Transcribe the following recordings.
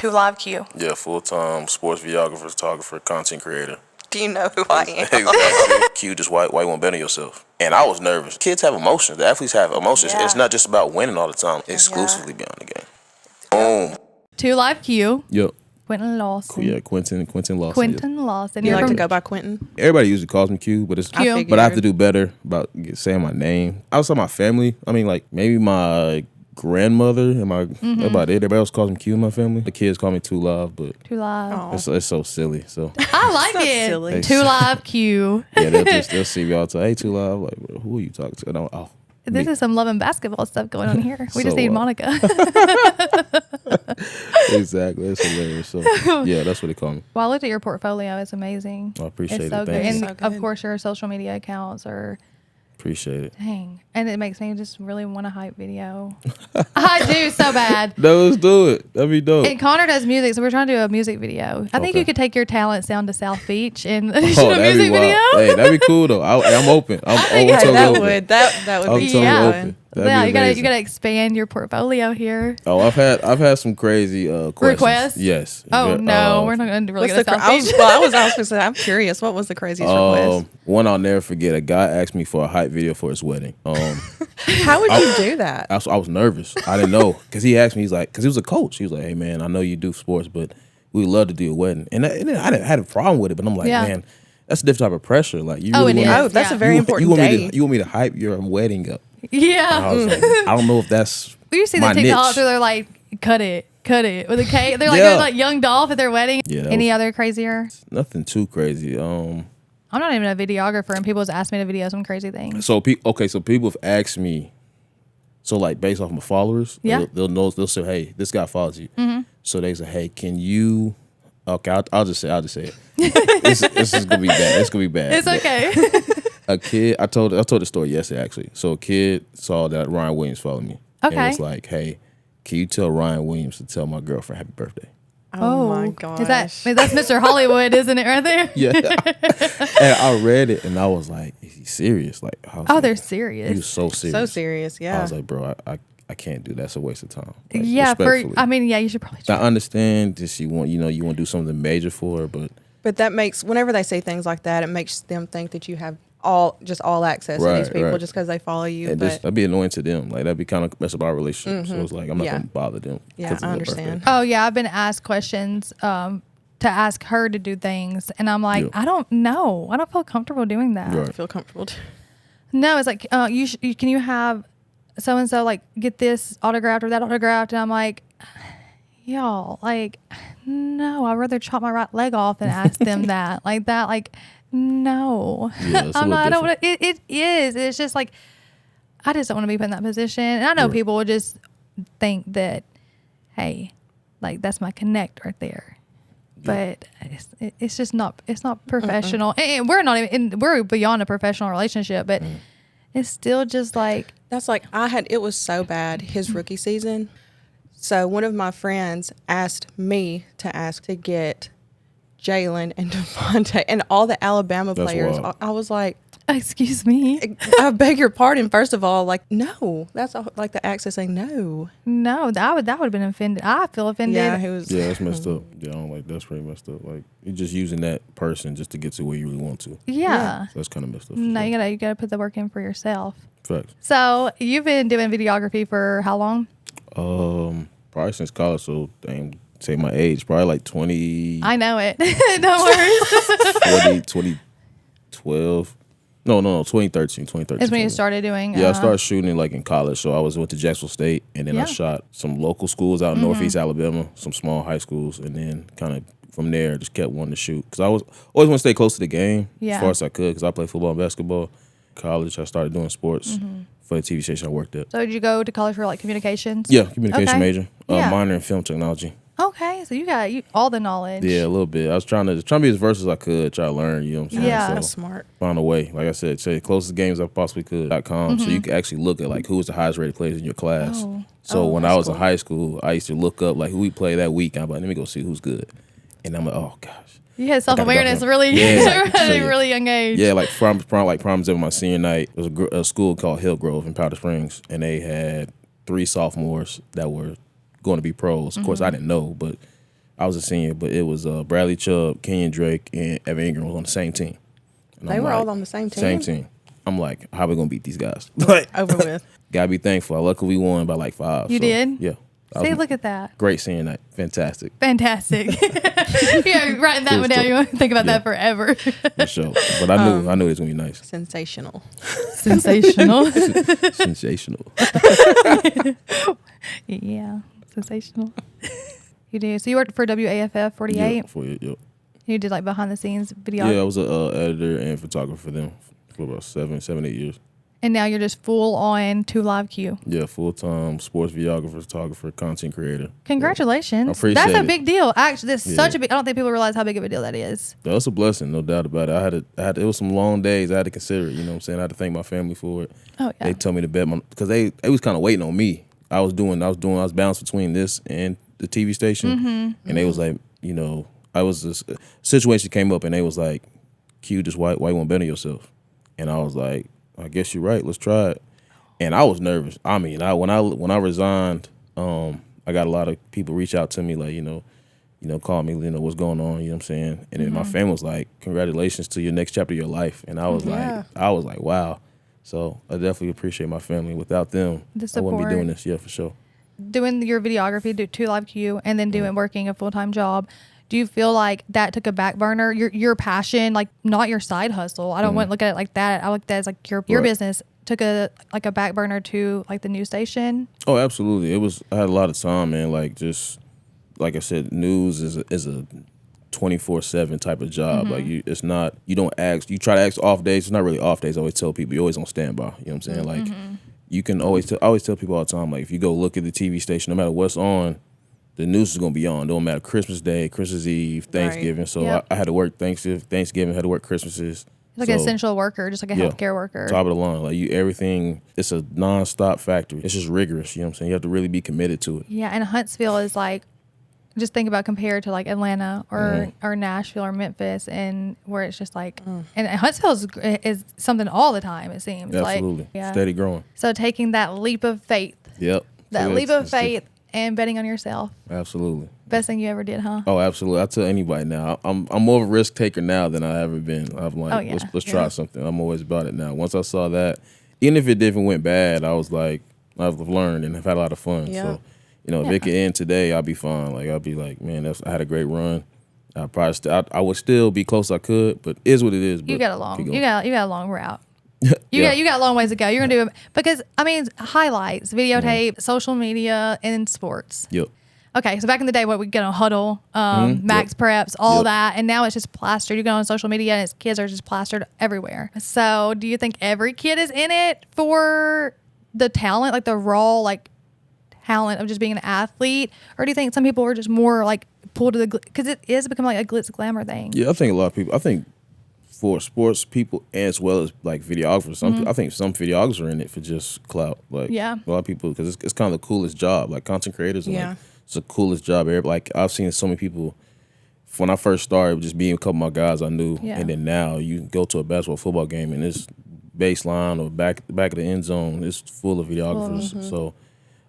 To Live Q. Yeah, full-time sports videographer, photographer, content creator. Do you know who I am? Exactly. Q, just why you won't bet on yourself? And I was nervous. Kids have emotions. The athletes have emotions. Yeah. It's not just about winning all the time. Exclusively beyond the game. Boom. To Live Q. Yep. Quenton Lawson. Yeah, Quenton Lawson. Quenton Lawson. You You're like to from go by Quenton? Everybody usually calls me Q, but it's Q. but I have to do better about saying my name. Outside my family, I mean, like maybe my grandmother and my about it. Everybody else calls me Q in my family. The kids call me Too Live, but To Live. it's so silly. So I like not it. silly. To Live Q. yeah, they'll see me all the time. Hey, Too Live, like who are you talking to? And I'm, This is some love and basketball stuff going on here. We just So, need Monica. exactly. That's hilarious. So yeah, that's what they call me. Well, I looked at your portfolio. It's amazing. I appreciate It's it. so good. Thank you. And So good. of course, your social media accounts are Appreciate it. dang. And it makes me just really want a hype video. I do so bad. No, let's do it. That'd be dope. And Connor does music, so we're trying to do a music video. I think Okay. you could take your talents down to South Beach and shoot a that'd music be wild. video. Hey, that'd be cool though. I'm open. I'm think totally that open. would that would I'm be totally Yeah. open. That'd Yeah, be you amazing. gotta expand your portfolio here. Oh, I've had some crazy questions. Requests? Yes. Oh no, we're not gonna really What's go to the? South Beach. I was going to say. I'm curious. What was the craziest request? One I'll never forget. A guy asked me for a hype video for his wedding. How would you do that? I was nervous. I didn't know because he asked me. He's like, because he was a coach. He was like, hey man, I know you do sports, but we would love to do a wedding. And I didn't had a problem with it, but I'm like, Yeah. man, that's a different type of pressure. Like you Oh, really it wanna, is. That's Yeah. a very important day. you want me to hype your wedding up? And Yeah. I was like, I don't know if that's You see the my TikToks niche. where they're like, cut it with a cake. They're like Yeah. doing like Young Dolph at their wedding. Yeah, that Any was- other crazier? Nothing too crazy. I'm not even a videographer, and people just ask me to video some crazy things. So people have asked me. So like based off my followers, Yeah. they'll say, hey, this guy follows you. So they say, hey, can you? Okay, I'll just say it. this is gonna be bad. It's gonna be bad. It's But okay. A kid, I told the story yesterday actually. So a kid saw that Ryan Williams followed me. And Okay. was like, hey, can you tell Ryan Williams to tell my girlfriend happy birthday? Oh my gosh. That's Mr. Hollywood, isn't it, right there? Yeah. And I read it and I was like, is he serious? Like, I was Oh, like, they're he was serious. so serious. so serious. I Yeah. was like, bro, I can't do that. That's a waste of time. Like, Yeah, respectfully. yeah, you should probably I try. understand that you want to do something major for her, but But that makes whenever they say things like that, it makes them think that you have all access to these Right, people right. just because they follow you. and But that'd be annoying to them. Like that'd be kind of mess up our relationship. So it's like I'm not Yeah. gonna bother them. Yeah, 'cause of I their understand. birthday. Oh yeah, I've been asked questions to ask her to do things, and I'm like, Yeah. I don't know. I don't feel comfortable doing that. Right. I feel comfortable. No, it's like can you have so and so like get this autographed or that autographed, and I'm like, y'all, like, no, I'd rather chop my right leg off than ask them that. Like, no, Yeah, it's a I'm not. I little don't. Wanna, it is. It's just like I just don't want to be put in that position. And I know Right. people would just think that, hey, like that's my connect right there. But it's just not. It's not professional, and we're not even. We're beyond a professional relationship, but it's still just like. That's like it was so bad his rookie season. So one of my friends asked me to get Jalen and Devontae and all the Alabama That's players. wild. I was like, Excuse me. I beg your pardon. First of all, like, no, that's like the access saying no. No, that would have been offended. I feel offended. Yeah, he was. Yeah, that's messed up. Yeah, I don't like that's pretty messed up. Like you're just using that person just to get to where you really want to. Yeah. So that's kind of messed up. for No, sure. you gotta put the work in for yourself. Facts. So you've been doing videography for how long? Probably since college. So say my age, probably like 20, I know it. Don't worry. 2012. No, 2013. It's when you started doing. Yeah, I started shooting like in college. So I went to Jacksonville State, and then Yeah. I shot some local schools out in Northeast Alabama, some small high schools, and then kind of from there just kept wanting to shoot because I always want to stay close to the game Yeah. as far as I could because I played football and basketball. College, I started doing sports for the TV station I worked at. So did you go to college for like communications? Yeah, communication Okay. major, Yeah. minor in film technology. Okay, so you got all the knowledge. Yeah, a little bit. I was trying to be as versatile as I could, try to learn. You know what I'm saying? Yeah. So, That's smart. find a way. Like I said, say the closest games I possibly could.com so you can actually look at like who was the highest rated players in your class. Oh. So when I that's was in cool. high school, I used to look up like who we played that week. I'm like, let me go see who's good. And I'm like, oh gosh. You had self awareness that. really, Yeah, at a yeah. really young age. Yeah, like prom exam my senior night. There was a school called Hillgrove in Powder Springs, and they had 3 sophomores that were going to be pros. Of course, I didn't know, but I was a senior, but it was Bradley Chubb, Kenyon Drake, and Evan Ingram was on the same team. And They I'm were like, all on the same team? Same team. I'm like, how we gonna beat these guys? Like, Over with. gotta be thankful. Luckily, we won by like 5. You did? Yeah. See, look at that. Great seeing that. Fantastic. Fantastic. Yeah, writing that Cool one down. stuff. You want to think about that forever. For sure. But I knew it was gonna be nice. Sensational. Sensational. Sensational. Yeah, sensational. You do. So you worked for WAFF 48? Yeah, for it, yep. You did like behind the scenes video. Yeah, I was an editor and photographer for them for about 7, 8 years. And now you're just full on to Live Q. Yeah, full-time sports videographer, photographer, content creator. Congratulations. I appreciate That's a it. big deal. Actually, that's Yeah. such a big, I don't think people realize how big of a deal that is. That's a blessing, no doubt about it. It was some long days. I had to consider it, you know what I'm saying? I had to thank my family for it. Oh, yeah. They told me to bet because they was kind of waiting on me. I was bounced between this and the TV station. Mm-hmm. And they was like, you know, a situation came up and they was like, Q, just why you won't bet on yourself? And I was like, I guess you're right. Let's try it. And I was nervous. I mean, when I resigned, I got a lot of people reach out to me like, you know, call me, you know, what's going on, you know what I'm saying? And then my family was like, congratulations to your next chapter of your life. And I was like, wow. So I definitely appreciate my family. Without them, The I wouldn't be support. doing this. Yeah, for sure. Doing your videography, do 2 Live Q, and then working a full-time job. Do you feel like that took a back burner? Your passion, like not your side hustle. I don't want to look at it like that. I look at it as like your Right. business took a back burner to like the news station. Oh, absolutely. I had a lot of time, man. Like just like I said, news is a 24/7 type of job. Like you don't ask. You try to ask off days. It's not really off days. I always tell people you're always on standby. You know what I'm saying? Like you can always I always tell people all the time. Like if you go look at the TV station, no matter what's on, the news is gonna be on. Don't matter Christmas Day, Christmas Eve, Thanksgiving. So Yep. I had to work Thanksgiving. Had to work Christmases. Like So, an essential worker, just like a healthcare worker. Top of the line. Like everything, it's a non-stop factory. It's just rigorous, you know what I'm saying? You have to really be committed to it. Yeah, and Huntsville is like, just think about compared to like Atlanta or Nashville or Memphis, and where it's just like, and Huntsville is something all the time, it seems. Absolutely. Like, yeah. Steady growing. So taking that leap of faith, Yep. that So leap it's- of faith and betting on yourself. Absolutely. Best thing you ever did, huh? Oh, absolutely. I tell anybody now. I'm more of a risk taker now than I ever been. I'm like, Oh, yeah. let's try something. I'm always about it now. Once I saw that, even if it went bad, I was like, I've learned and have had a lot of fun. Yeah. So, you know, if it could end today, I'll be fine. Like I'll be like, man, I had a great run. I probably I would still be close I could, but it is what it is. You but got a long, keep you going. got a long route. Yeah. You got a long ways to go. You're gonna do it because I mean highlights, videotape, social media, and sports. Yep. Okay, so back in the day, what we get on Huddle, Max Preps, all Yep. that, and now it's just plastered. You go on social media, and kids are just plastered everywhere. So, do you think every kid is in it for the talent, like the raw, like talent of just being an athlete, or do you think some people are just more like pulled to the because it is becoming like a glitz glamour thing? Yeah, I think a lot of people. I think for sports people as well as like videographers, I think some videographers are in it for just clout. Like Yeah. a lot of people because it's kind of the coolest job. Like content creators, are Yeah. like, it's the coolest job ever. Like I've seen so many people. When I first started, just being a couple of my guys I knew, Yeah. and then now you can go to a basketball football game and it's baseline or back of the end zone. It's full of videographers. So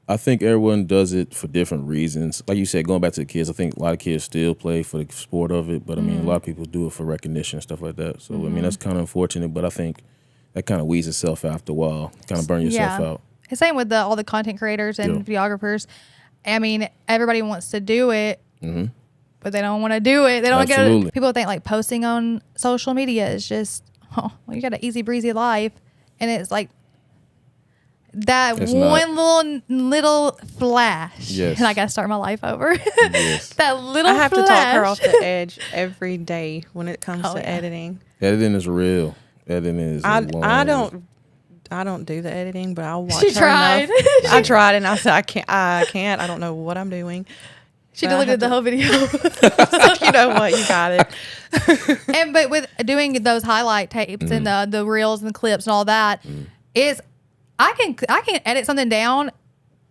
I think everyone does it for different reasons. Like you said, going back to the kids, I think a lot of kids still play for the sport of it, but I mean, a lot of people do it for recognition and stuff like that. So I mean, that's kind of unfortunate, but I think that kind of weeds itself out after a while. Kind of burn yourself out. The same with all the content creators and videographers. I mean, everybody wants to do it, but they don't want to do it. They don't get Absolutely. it. People think like posting on social media is just, well, you got an easy breezy life, and it's like that It's one little flash. Yes. And I got to start my life over. Yes. That little I have flash. to talk her off the edge every day when it comes Oh, to yeah. editing. Editing is real. Editing is. I don't do the editing, but I'll watch She her tried. enough. I tried and I said I can't. I don't know what I'm doing. She But I deleted the have whole video. You know what? You got it. But with doing those highlight tapes and the reels and the clips and all that, is I can edit something down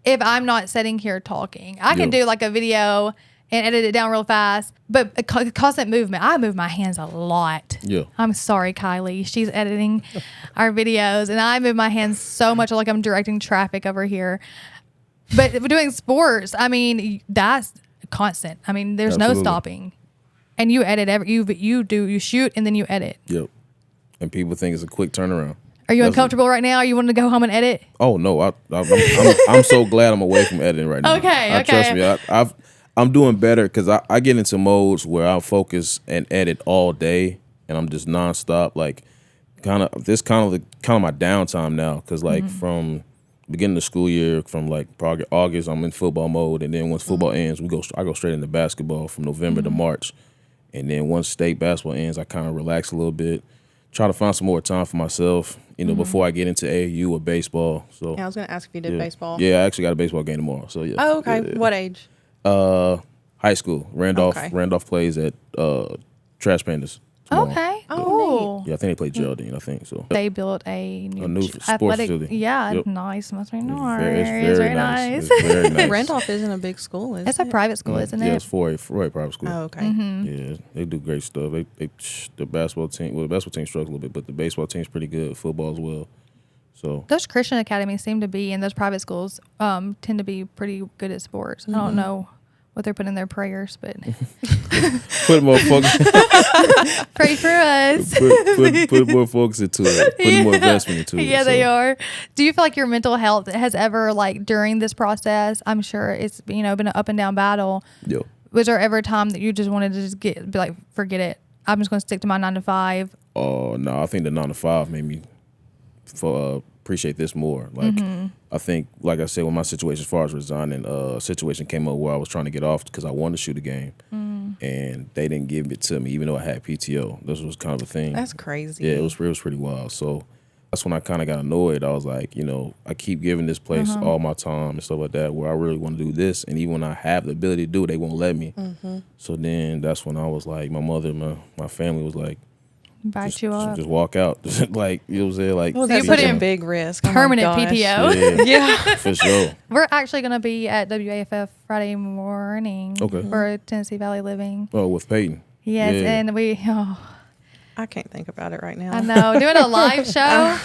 if I'm not sitting here talking. I can Yeah. do like a video and edit it down real fast, but constant movement. I move my hands a lot. Yeah. I'm sorry, Kylie. She's editing our videos, and I move my hands so much like I'm directing traffic over here. But doing sports, I mean, that's constant. I mean, there's no Absolutely. stopping. And you edit you shoot and then you edit. Yep. And people think it's a quick turnaround. Are you That's uncomfortable right now? You want to go home and edit? Oh no, I'm so glad I'm away from editing right now. Okay, Trust me, I'm doing better because I get into modes where I focus and edit all day, and I'm just nonstop. Like, kind of my downtime now because like from beginning of the school year, from like probably August, I'm in football mode, and then once football ends, I go straight into basketball from November to March, and then once state basketball ends, I kind of relax a little bit. Try to find some more time for myself, before I get into AAU or baseball. So Yeah, I was going to ask if you did baseball. Yeah, I actually got a baseball game tomorrow. So yeah. Oh, okay. Yeah. What age? High school. Randolph. Okay. Randolph plays at Trash Pandas tomorrow. Okay. Oh, Cool. Yeah, I think they play Geraldine. I think so. They built a new sports athletic. facility. Yeah, Yep. nice. Must be It's nice. it's very nice. It's very nice. Randolph isn't a big school, is It's a it? private school, isn't Yeah, it? it's for a private school. Oh, okay. Yeah, they do great stuff. The basketball team. Well, the basketball team struggles a little bit, but the baseball team's pretty good. Football as well. So Those Christian academies seem to be, and those private schools tend to be pretty good at sports. I don't know what they're putting in their prayers, but put more focus. pray for us. put more focus into it. Put more investment into it. Yeah, so. they are. Do you feel like your mental health has ever, like, during this process? I'm sure it's been an up and down battle. Yo. Was there ever a time that you just wanted to just be like, forget it, I'm just going to stick to my 9 to 5? Oh no, I think the 9 to 5 made me appreciate this more. Like I think, like I said, with my situation as far as resigning, a situation came up where I was trying to get off because I wanted to shoot a game, and they didn't give it to me, even though I had PTO. This was kind of a thing. That's crazy. Yeah, it was pretty wild. So that's when I kind of got annoyed. I was like, I keep giving this place all my time and stuff like that, where I really want to do this, and even when I have the ability to do it, they won't let me. So then that's when I was like, my mother, my family was like, Backed you up. just walk out. Like, you know what I'm saying? Like, Well, So you that's put such in a big risk. Oh my Permanent gosh. PTO. yeah, for sure. We're actually going to be at WAFF Friday morning Okay. for Tennessee Valley Living. Oh, with Peyton. Yes, Yeah. and I can't think about it right now. I know, doing a live show.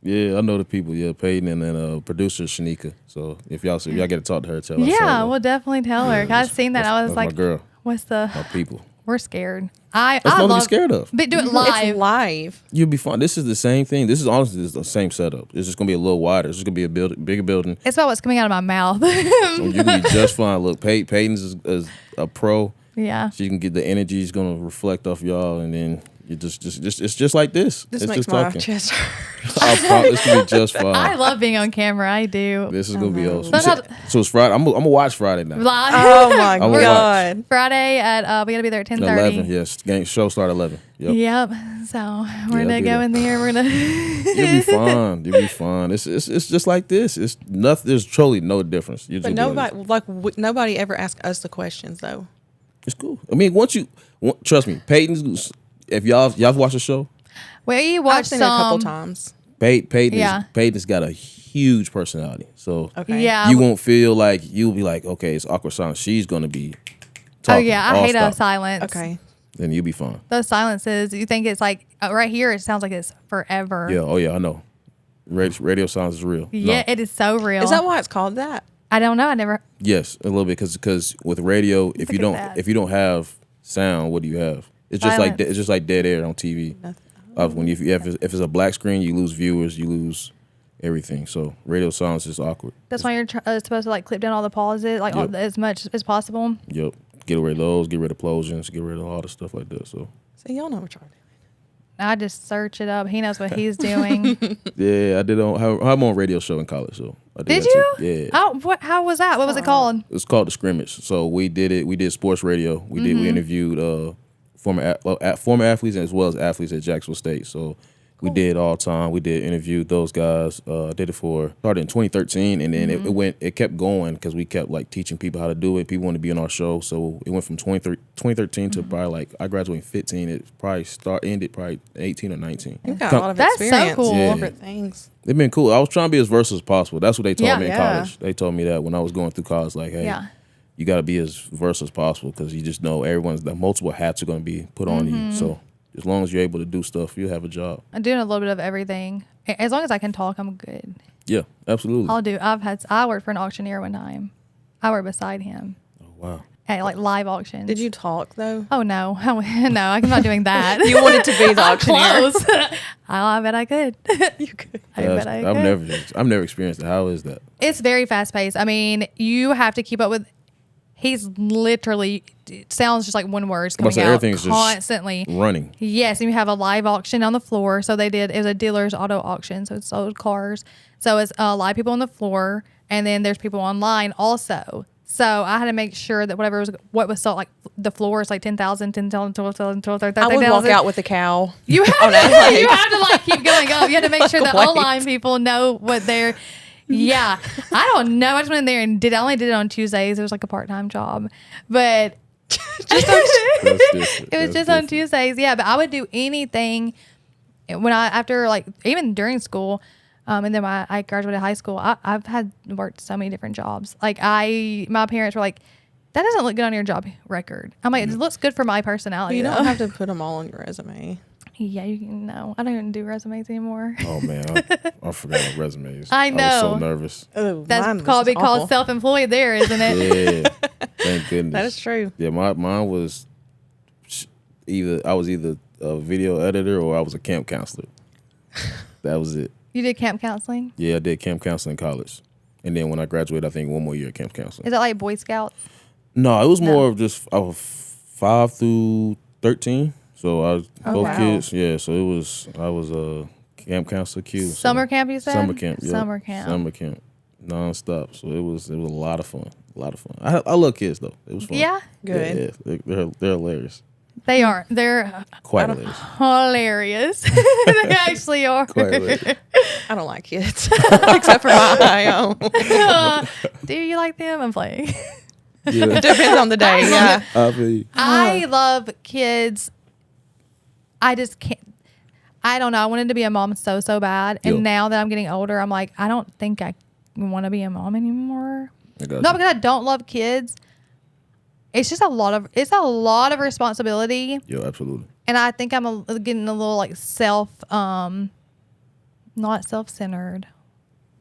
Yeah, I know the people. Yeah, Peyton and then producer Shanika. So if y'all get to talk to her, tell her. I saw Yeah, her. we'll definitely tell her. I seen that. I was that's like, my girl, what's the, my people. we're scared. I That's nothing to be love, scared of. but do it It's live. live. You'll be fine. This is the same thing. This is honestly the same setup. It's just gonna be a little wider. It's just gonna be a bigger building. It's about what's coming out of my mouth. So you can be just fine. Look, Peyton's is a pro. Yeah. She can get the energy. She's gonna reflect off y'all, and then you just it's just like this. This it's makes just my talking. chest hurt. It's gonna be just fine. I love being on camera. I do. This is gonna be awesome. Sometimes- So it's Friday. I'm gonna watch Friday now. Live. Oh my will God. Friday at, we got to be there at 10:30. 11. Yes, game show start at 11. Yep. Yep. So we're I'll gonna be go there. in there. We're gonna. You'll be fine. You'll be fine. It's just like this. It's nothing. There's truly no difference. You're But just doing this. nobody ever asked us the questions though. It's cool. I mean, trust me, Peyton's. If y'all watched the show, We I've watched seen it a couple some. times. Peyton's got a huge personality. So Okay. Yeah. you won't feel like you'll be like, okay, it's awkward silence. She's gonna be. Oh Talking, yeah, I all hate a stop. silence. Okay. Then you'll be fine. Those silences, you think it's like right here. It sounds like it's forever. Yeah. Oh yeah. I know. Radio silence is real. Yeah, No. it is so real. Is that why it's called that? I don't know. I never. Yes, a little bit because with radio, Look at that. if you don't have sound, what do you have? It's just Silence. it's just like dead air on TV. When if it's a black screen, you lose viewers, you lose everything. So radio silence is awkward. That's why you're supposed to like clip down all the pauses, like Yep. as much as possible. Yep. Get rid of those. Get rid of explosions. Get rid of all the stuff like that. So So y'all know what y'all doing. I just search it up. He knows what he's doing. yeah, I did. I'm on a radio show in college. So I Did that you? too. Yeah. Oh, how was that? What was it called? It's called the scrimmage. So we did it. We did sports radio. We interviewed former athletes as well as athletes at Jacksonville State. So we did all time. We interviewed those guys. Started in 2013, and then it kept going because we kept like teaching people how to do it. People wanted to be on our show, so it went from 2013 to probably like I graduated in 15. It probably ended probably 18 or 19. You've got a lot of That's so experience cool. in Yeah. different things. It's been cool. I was trying to be as versatile as possible. That's what they told Yeah. me in Yeah. college. They told me that when I was going through college, like, hey, Yeah. you got to be as versatile as possible because you just know the multiple hats are going to be put on you. So as long as you're able to do stuff, you'll have a job. I'm doing a little bit of everything. As long as I can talk, I'm good. Yeah, absolutely. I worked for an auctioneer one time. I worked beside him. Oh, Wow. at like live auctions. Did you talk though? Oh no, no, I'm not doing that. You wanted to be the I'm auctioneer. close. I bet I could. You could. I bet I could. I've never experienced it. How is that? It's very fast paced. I mean, you have to keep up with. He's literally, it sounds just like one word coming out everything's constantly. Just running. Yes, and you have a live auction on the floor. So it was a dealer's auto auction, so it sold cars. So it's a lot of people on the floor, and then there's people online also. So I had to make sure that what was sold, like the floor is like 10,000, 10,000, 12,000, 12,000, I would walk out with a cow. You have, you have to like keep going up. You have to make sure the Wait. online people know what they're. Yeah, I don't know. I just went in there and I only did it on Tuesdays. It was like a part-time job, but it was just on Tuesdays. Yeah, but I would do anything when after like even during school, and then I graduated high school. I've had worked so many different jobs. Like my parents were like, that doesn't look good on your job record. I'm like, it looks good for my personality. You though. don't have to put them all on your resume. Yeah, you can know. I don't even do resumes anymore. Oh man, I forgot my resumes. I know. I was so nervous. Oh, That's called self-employed there, isn't it? Yeah, thank goodness. That is true. Yeah, mine was either a video editor or I was a camp counselor. That was it. You did camp counseling? Yeah, I did camp counseling in college, and then when I graduated, I think one more year of camp counseling. Is that like Boy Scouts? No, it was more of just 5 through 13. So I was both wow. kids. Yeah, so I was a camp counselor Q. Summer camp, you said? Summer camp. Yep. Summer camp. Summer camp. Non-stop. So it was a lot of fun. A lot of fun. I love kids though. It was fun. Yeah? Good. Yeah, they're hilarious. They are. They're Quite hilarious. hilarious. They actually are. Quite hilarious. I don't like kids except for my own. Do you like them? I'm playing. Yeah. It depends on the day. Yeah. I feel you. I love kids. I just can't. I don't know. I wanted to be a mom so bad. And Yo. now that I'm getting older, I'm like, I don't think I want to be a mom anymore. I got Not you. because I don't love kids. It's just a lot of responsibility. Yo, absolutely. And I think I'm getting a little like not self-centered.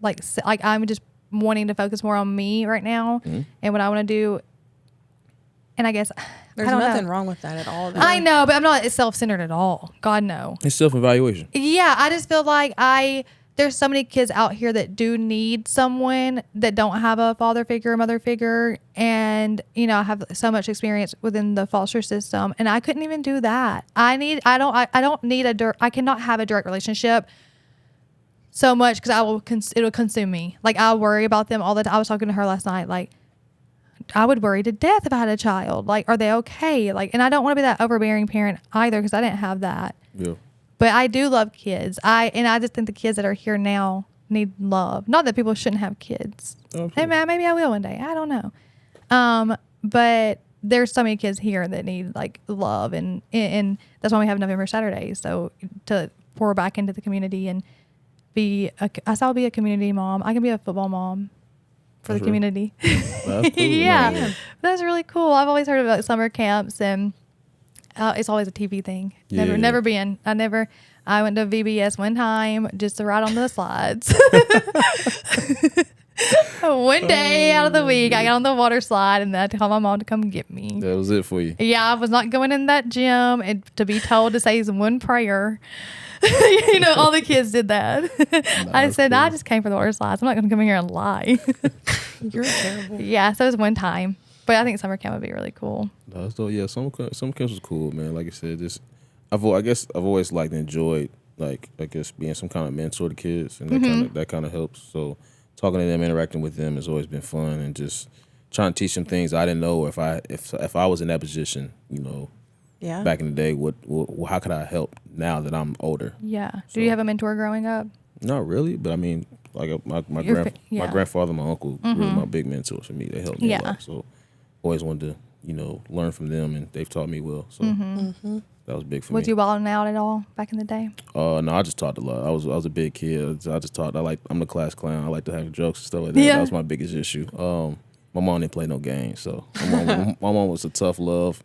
Like I'm just wanting to focus more on me right now and what I want to do. And I guess There's I don't nothing know. wrong with that at all. though. I know, but I'm not self-centered at all. God, no. It's self-evaluation. Yeah, I just feel like there's so many kids out here that do need someone that don't have a father figure, mother figure, and I have so much experience within the foster system, and I couldn't even do that. I cannot have a direct relationship so much because it'll consume me. Like I worry about them all the time. I was talking to her last night, like I would worry to death if I had a child. Like, are they okay? Like, and I don't want to be that overbearing parent either because I didn't have that. Yeah. But I do love kids. I just think the kids that are here now need love. Not that people shouldn't have kids. Okay. Hey man, maybe I will one day. I don't know. But there's so many kids here that need like love, and that's why we have November Saturdays. So to pour back into the community and I'll be a community mom. I can be a football mom for the community. That's cool. Yeah, No, that's really cool. I've always heard about summer camps, and it's always a TV thing. Yeah. Never been. I went to VBS one time just to ride on the slides. One day out of the week, I got on the water slide, and then I called my mom to come get me. That was it for you. Yeah, I was not going in that gym and to be told to say one prayer. All the kids did that. I said, cool. I just came for the water slides. I'm not going to come in here and lie. You're terrible. Yeah, so it was one time. But I think summer camp would be really cool. No, so yeah, some camps was cool, man. Like I said, I've always liked and enjoyed being some kind of mentor to kids, and that kind of helps. So talking to them, interacting with them has always been fun, and just trying to teach them things I didn't know. If I was in that position, Yeah. back in the day, how could I help now that I'm older? Yeah. So- Did you have a mentor growing up? Not really, but I mean, like my Yeah. grandfather, my uncle, really my big mentors for me. They helped me Yeah. a lot. So always wanted to, learn from them, and they've taught me well. So that was big for Was me. you wilding out at all back in the day? No, I just taught a lot. I was a big kid. I just taught. I'm the class clown. I like to have jokes and stuff like that. Yeah. That was my biggest issue. My mom didn't play no games, so my mom was a tough love.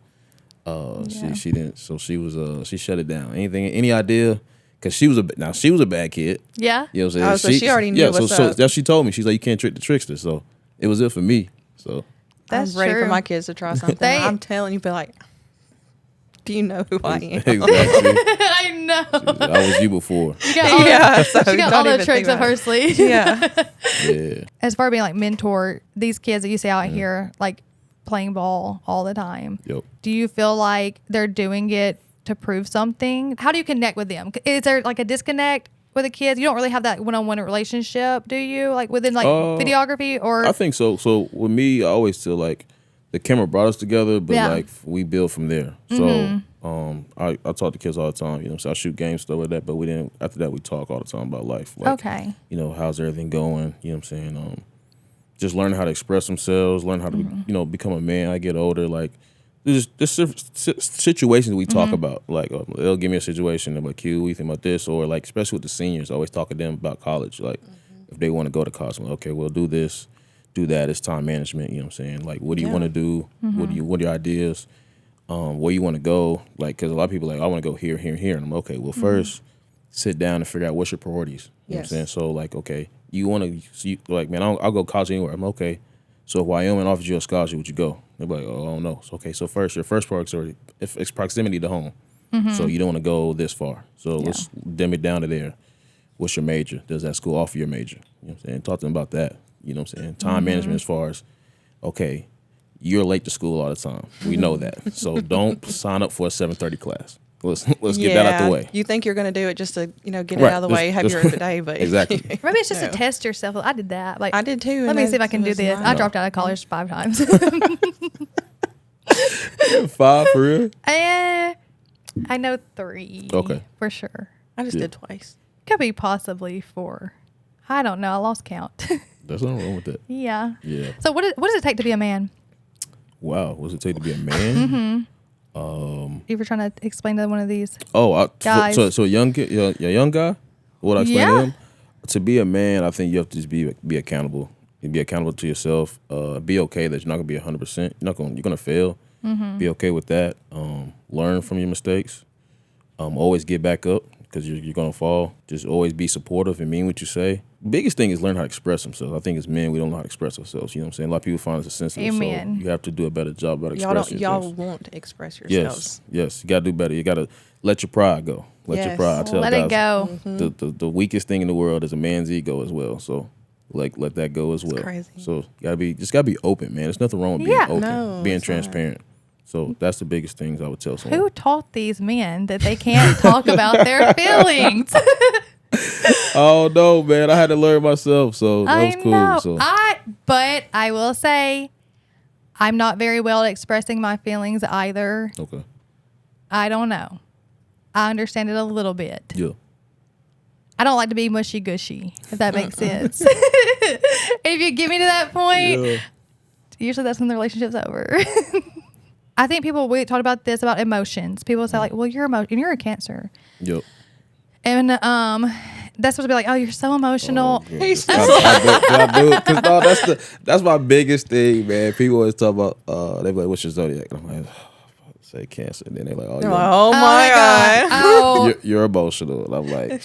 She didn't. So she shut it down. Any idea? Because she was a bad kid. Yeah. You know what I'm saying? Oh, so she already knew what's so up. that she told me, she's like, you can't trick the trickster. So it was it for me. So That's I'm ready true. for my kids to try something. They- I'm telling you, be like, do you know who I am? Exactly. I know. I was you before. She got all, Yeah, so she got don't all the even tricks think up about her it. sleeve. Yeah. Yeah. As far as being like mentor, these kids that you see out here like playing ball all the time. Yep. Do you feel like they're doing it to prove something? How do you connect with them? Is there like a disconnect with the kids? You don't really have that one-on-one relationship, do you? Like within like videography or I think so. So with me, I always feel like the camera brought us together, but Yeah. like we build from there. So I talk to kids all the time. You know, so I shoot games, stuff like that. But we didn't. After that, we talk all the time about life. Like, Okay. You know, how's everything going? You know what I'm saying? Just learning how to express themselves, learn how to become a man. I get older. Like there's situations we talk about. Like they'll give me a situation. I'm like, Q, what do you think about this? Or like, especially with the seniors, I always talk to them about college. Like if they want to go to college, I'm like, okay, we'll do this. Do that. It's time management. You know what I'm saying? Like, what do you want to do? What are your ideas? Where you want to go? Like, because a lot of people are like, I want to go here, here, and here. And I'm like, okay, well, first sit down and figure out what's your priorities. You know what I'm saying? So like, okay, you want to, like, man, I'll go college anywhere. I'm okay. So if Wyoming offers you a scholarship, would you go? They're like, oh, I don't know. So, okay, so first, your first priority, if it's proximity to home. So you don't want to go this far. So let's dim it down to there. What's your major? Does that school offer your major? You know what I'm saying? Talk to them about that. You know what I'm saying? Time management as far as, okay, you're late to school all the time. We know that. So don't sign up for a 7:30 class. Let's get that out the way. You think you're going to do it just to, get it Right. out of the way, have your day, but Exactly. maybe it's just No. to test yourself. I did that. Like I did too. Let and me see if I it can do was this. not- I dropped out of college 5 times. 5 for real? I know 3. Okay. For sure. I just Yeah. did twice. Could be possibly 4. I don't know. I lost count. There's nothing wrong with that. Yeah. Yeah. So what does it take to be a man? Wow. What does it take to be a man? You were trying to explain to one of these. Oh, Guys. so a young kid, a young guy. What I explain Yeah. to him? To be a man, I think you have to just be accountable. You be accountable to yourself. Be okay that you're not gonna be 100%. You're gonna fail. Be okay with that. Learn from your mistakes. Always get back up because you're gonna fall. Just always be supportive and mean what you say. Biggest thing is learn how to express themselves. I think as men, we don't know how to express ourselves. You know what I'm saying? A lot of people find us sensitive. Amen. So you have to do a better job about Y'all expressing don't. Y'all yourselves. won't express yourselves. Yes. You gotta do better. You gotta let your pride go. Let your Yes. pride. I tell Let guys, it go. The weakest thing in the world is a man's ego as well. So like let that go as well. crazy. So you gotta be open, man. There's nothing wrong with being Yeah. open, No, being it's not. transparent. So that's the biggest things I would tell someone. Who taught these men that they can't talk about their feelings? Oh no, man! I had to learn myself, so that I was cool. know. So But I will say, I'm not very well at expressing my feelings either. okay, I don't know. I understand it a little bit. yeah, I don't like to be mushy gushy, if that makes sense. If you get me to that point, yeah. usually that's when the relationship's over. I think we talked about this about emotions. People say like, "Well, you're a Cancer," Yep. and that's supposed to be like, "Oh, you're so emotional." Oh, I do it because that's my biggest thing, man. People always talk about they be like, "What's your zodiac?" And I'm like, say Cancer, and then they're like, "Oh, They're like, oh my god. Oh, you're emotional," and I'm like,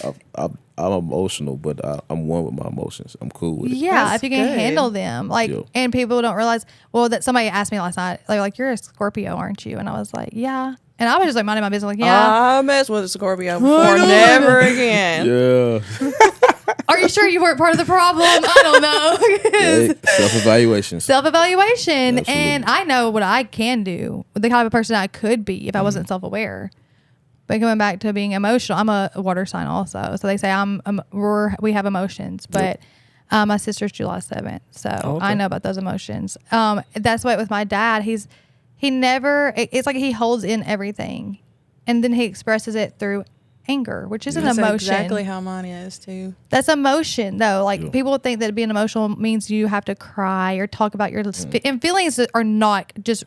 I'm emotional, but I'm one with my emotions. I'm cool with it. yeah. That's If you can good. handle them, like, Yeah. and people don't realize. Well, that somebody asked me last night, like, you're a Scorpio, aren't you? And I was like, yeah. And I was just like minding my business, like, yeah. I messed with a Scorpio before, never again. Yeah. Are you sure you weren't part of the problem? I don't know. Self-evaluation. Self-evaluation. Absolutely. And I know what I can do, the kind of person I could be if I wasn't self-aware. But coming back to being emotional, I'm a water sign also. So they say we have emotions, but my sister's July 7th. So okay. I know about those emotions. That's why with my dad, it's like he holds in everything and then he expresses it through anger, which is an That's emotion. exactly how mine is too. That's emotion, though. Like, Yeah. people think that being emotional means you have to cry or talk about your and feelings are not just,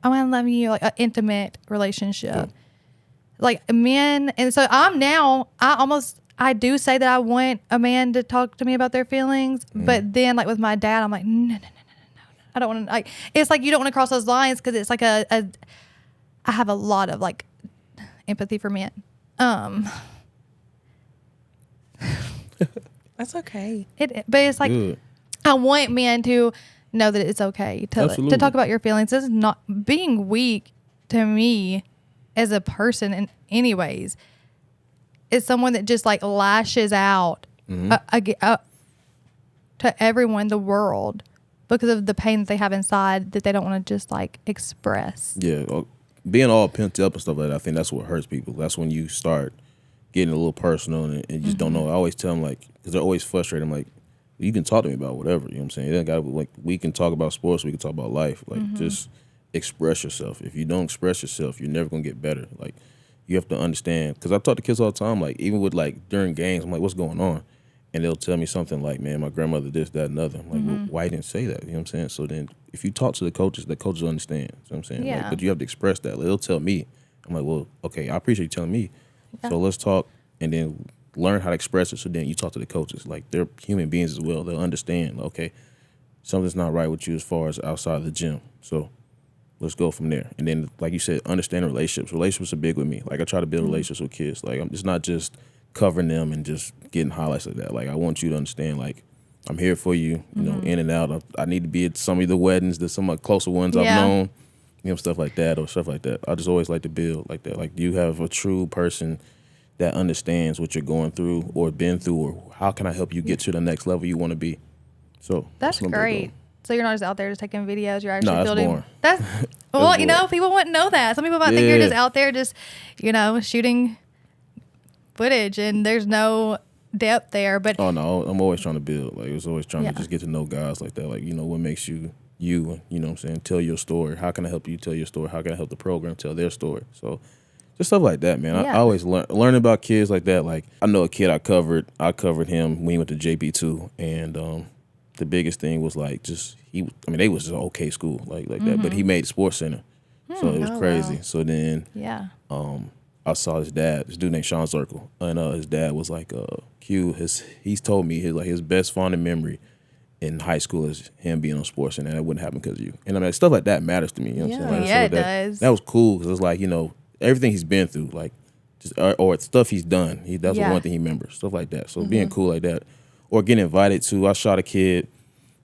oh, I love you, like an intimate relationship. Yeah. Like men, and so I do say that I want a man to talk to me about their feelings, but then like with my dad, I'm like, no. I don't want to, like, it's like you don't want to cross those lines because it's like I have a lot of like empathy for men. That's okay. But it's like, Good. I want men to know that it's okay to Absolutely. talk about your feelings. This is not being weak to me as a person in any ways. It's someone that just like lashes out to everyone in the world because of the pain that they have inside that they don't want to just like express. Yeah, being all pent up and stuff like that, I think that's what hurts people. That's when you start getting a little personal and you just don't know. I always tell them, like, because they're always frustrated. I'm like, you can talk to me about whatever, you know what I'm saying? It ain't gotta be, like, we can talk about sports, we can talk about life. Like, just express yourself. If you don't express yourself, you're never going to get better. Like, you have to understand. Because I talk to kids all the time, like, even with, like, during games, I'm like, what's going on? And they'll tell me something like, man, my grandmother this, that, and other. I'm like, well, why you didn't say that? You know what I'm saying? So then if you talk to the coaches will understand. You know what I'm saying? Yeah. Like, but you have to express that. Like, they'll tell me. I'm like, well, okay, I appreciate you telling me. Yeah. So let's talk and then learn how to express it. So then you talk to the coaches. Like, they're human beings as well. They'll understand, okay, something's not right with you as far as outside of the gym. So let's go from there. And then, like you said, understand relationships. Relationships are big with me. Like, I try to build relationships with kids. Like, it's not just covering them and just getting highlights of that. Like, I want you to understand, like, I'm here for you, you know, in and out. I need to be at some of the weddings, some of the closer ones I've known, you know, stuff like that or stuff like that. I just always like to build like that. Like, you have a true person that understands what you're going through or been through, or how can I help you get to the next level you want to be. So That's what I'm gonna great. do. So you're not just out there just taking videos. You're actually Nah, that's building. boring. That's well, you know, people wouldn't know that. Some people might think you're Yeah. just out there, just shooting footage, and there's no depth there. But Oh no, I'm always trying to build. Like, it's always trying Yeah. to just get to know guys like that. Like, you know, what makes you, you know what I'm saying? Tell your story. How can I help you tell your story? How can I help the program tell their story? So just stuff like that, man. Yeah. I always learning about kids like that. Like, I know a kid I covered him when he went to JP2, and the biggest thing was like just they was just an okay school like that, but he made Sports Center, so it was Oh, crazy. wow. So then yeah, I saw his dad, this dude named Sean Zirkle, and his dad was like Q. He's told me his best fond memory in high school is him being on Sports Center, and that wouldn't happen because of you. And I mean, stuff like that matters to me. You know what I'm saying? Like, Yeah, stuff like it that, does. That was cool because it's like, you know, everything he's been through, like just or stuff he's done. That's Yeah. the one thing he remembers. Stuff like that. So being cool like that, or getting invited to. I shot a kid,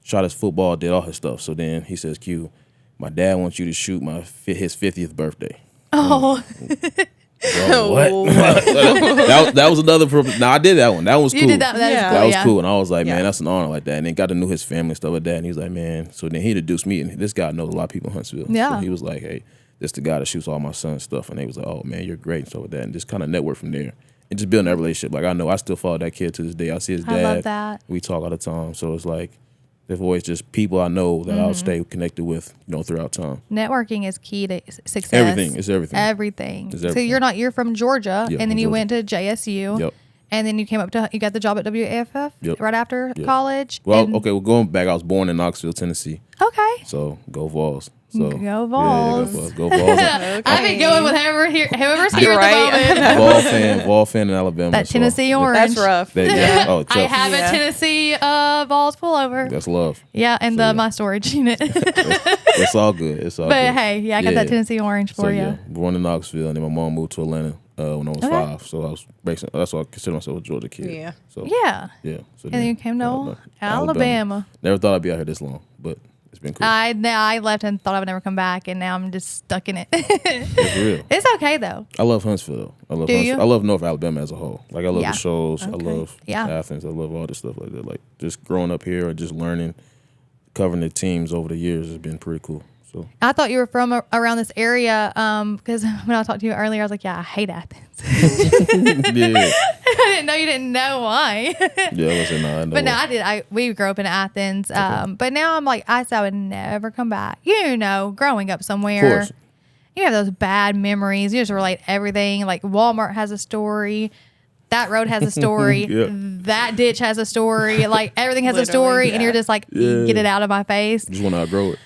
shot his football, did all his stuff. So then he says, Q, my dad wants you to shoot his 50th birthday. Oh, Bro, what? that was another. Now I did that one. That was cool. you did that. That Yeah. was cool. That was yeah. cool, and I was like, man, Yeah. that's an honor like that. And then got to know his family and stuff like that. And he was like, man. So then he introduced me, and this guy knows a lot of people in Huntsville. Yeah. So he was like, hey, this the guy that shoots all my son's stuff. And they was like, oh man, you're great and stuff like that. And just kind of network from there and just building that relationship. Like, I know I still follow that kid to this day. I see his dad. I love that. We talk all the time. So it's like there's always just people I know that I'll stay connected with, you know, throughout time. Networking is key to success. Everything. It's everything. Everything. It's So everything. you're from Georgia, Yeah, and then from you Georgia. went to JSU. Yep. And then you got the job at WAFF Yep. right after Yep. college. Well, and- okay, well, going back, I was born in Knoxville, Tennessee. Okay. So go Vols. So Go Vols. Yeah, go Vols. I've been going with whoever's here Right. at the moment. Vol fan in Alabama. That so Tennessee orange. That's rough. yeah. Oh, I tough. have Yeah. a Tennessee Vols pullover. That's love. Yeah, and So, yeah. my storage unit. It's all good. It's all But good. hey, yeah, I got that Tennessee orange for So you. yeah, born in Knoxville, and then my mom moved to Atlanta when I was 5. So I was basically, that's why I consider myself a Georgia kid. Yeah. So Yeah. yeah. So And then you came to Alabama. Never thought I'd be out here this long, but it's been cool. I left and thought I would never come back, and now I'm just stuck in it. It's real. It's okay though. I love Huntsville though. I love Do Huntsville. you? I love North Alabama as a whole. Like, I love Yeah. the shows. I Okay. love Yeah. Athens. I love all this stuff like that. Like, just growing up here or just learning, covering the teams over the years has been pretty cool. So I thought you were from around this area because when I talked to you earlier, I was like, yeah, I hate Athens. yeah, I didn't know you didn't know why. yeah. Listen, I know. But no, I did. We grew up in Athens. But now I'm like, I said I would never come back. You know, growing up somewhere. course. You have those bad memories. You just relate everything. Like Walmart has a story. That road has a story. Yeah. That ditch has a story. Like everything has a Literally, story. And yeah. you're just like, Yeah. get it out of my face. Just want to outgrow it.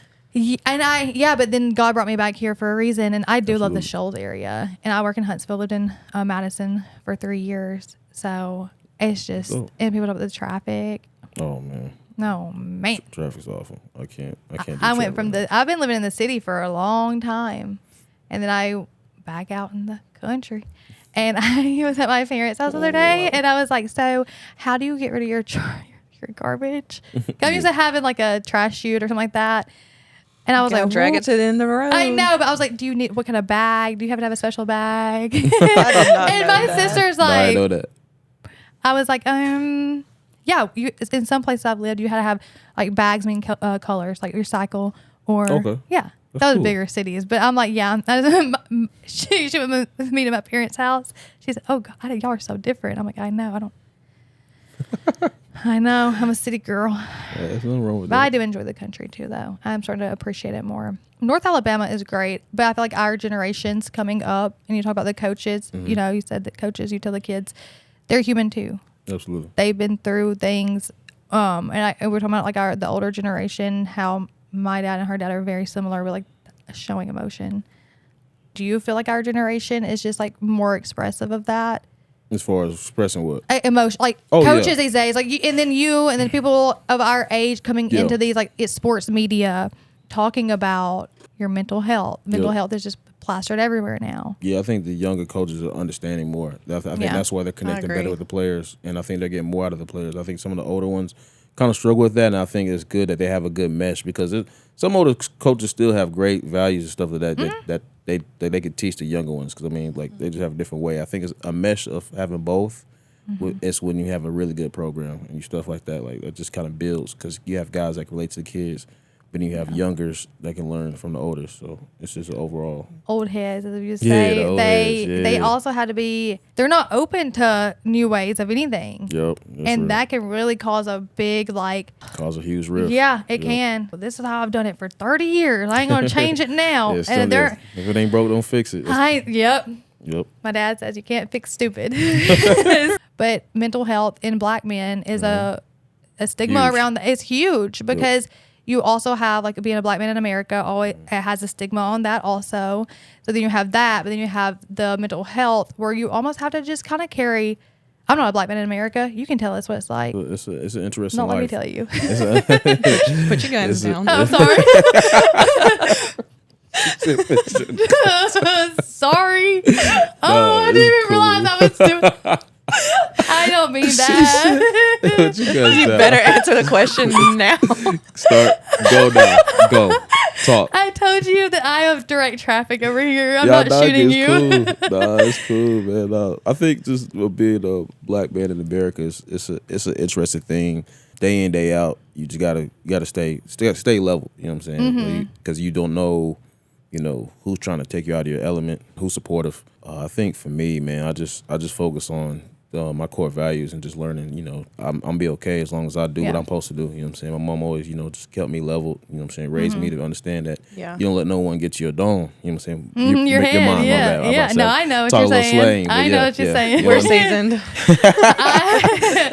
But then God brought me back here for a reason. And I do love the Absolutely. Shoals area. And I work in Huntsville, lived in Madison for 3 years. So it's just, Oh. and people up with the traffic. Oh man, No, man. traffic's awful. I can't. Do I went traffic, from man. I've been living in the city for a long time. And then I back out in the country. And I was at my parents' house the other day. And I was like, so how do you get rid of your your garbage. I'm used to having like a trash chute or something like that. And I was like, drag it to the end of the road. I know, but I was like, do you need, what kind of bag? Do you happen to have a special bag? I did not And know my that. sister's No, I like, know that. I was like, yeah, in some places I've lived, you had to have like bags mean colors, like recycle or, Okay. yeah. That's That was cool. bigger cities, but I'm like, yeah. She went with me to my parents' house. She said, "Oh God, y'all are so different." I'm like, I know, I don't. I know, I'm a city girl, Yeah, there's nothing wrong with but I that. do enjoy the country too, though. I'm starting to appreciate it more. North Alabama is great, but I feel like our generations coming up, and you talk about the coaches. You know, you said that coaches, you tell the kids, they're human too. Absolutely. They've been through things, and we're talking about like the older generation, how my dad and her dad are very similar with like showing emotion. Do you feel like our generation is just like more expressive of that As far as expressing what? emotion, like Oh, coaches yeah. these days, like and then people of our age coming Yeah. into these like sports media talking about your mental health. Mental Yep. health is just plastered everywhere now. Yeah, I think the younger coaches are understanding more. I think Yeah. that's why they're connecting agree. better with the players, and I think they're getting more out of the players. I think some of the older ones kind of struggle with that, and I think it's good that they have a good mesh because some older coaches still have great values and stuff like that that they could teach the younger ones because I mean like they just have a different way. I think it's a mesh of having both. It's when you have a really good program and stuff like that. Like it just kind of builds because you have guys that can relate to the kids. But then you have youngers that can learn from the oldest. So it's just an overall. Old heads, as you Yeah, say, the old they heads, yeah. they also had to be. They're not open to new ways of anything, Yep. That's and real. that can really cause a big like. Cause a huge rift. Yeah, it Yep. can. This is how I've done it for 30 years. I ain't gonna change it now. Yeah, it's still and there. If it ain't broke, don't fix it. Yep. Yep. My dad says you can't fix stupid. But mental health in black men is a stigma Huge. around. It's huge because you also have like being a black man in America. Always it has a stigma on that also. So then you have that, but then you have the mental health where you almost have to just kind of carry. I'm not a black man in America. You can tell us what it's like. It's an interesting Don't let me life. tell you. Put your guns down. Oh, sorry. Sorry. Oh, I didn't even realize I was doing. I don't mean that. What you guys You got? better answer the question now. Start. Go now. Go. Talk. I told you that I have direct traffic over here. I'm Yeah, not nah, shooting it's you. Cool. Nah, it's cool, man. Nah, I think just being a black man in America it's an interesting thing. Day in, day out, you just gotta stay level. You know what I'm saying? Because you don't know, who's trying to take you out of your element, who's supportive. I think for me, man, I just focus on my core values and just learning. I'm be okay as long as I do what Yeah. I'm supposed to do. You know what I'm saying? My mom always, just kept me leveled. You know what I'm saying? Raised me to understand that Yeah. you don't let no one get you a dome. You know what I'm saying? Your make head, mind, my yeah, bad. I'm yeah. about to say, No, I know what talk you're a little saying. slang, but I know yeah, what you're yeah. saying. You We're know, seasoned.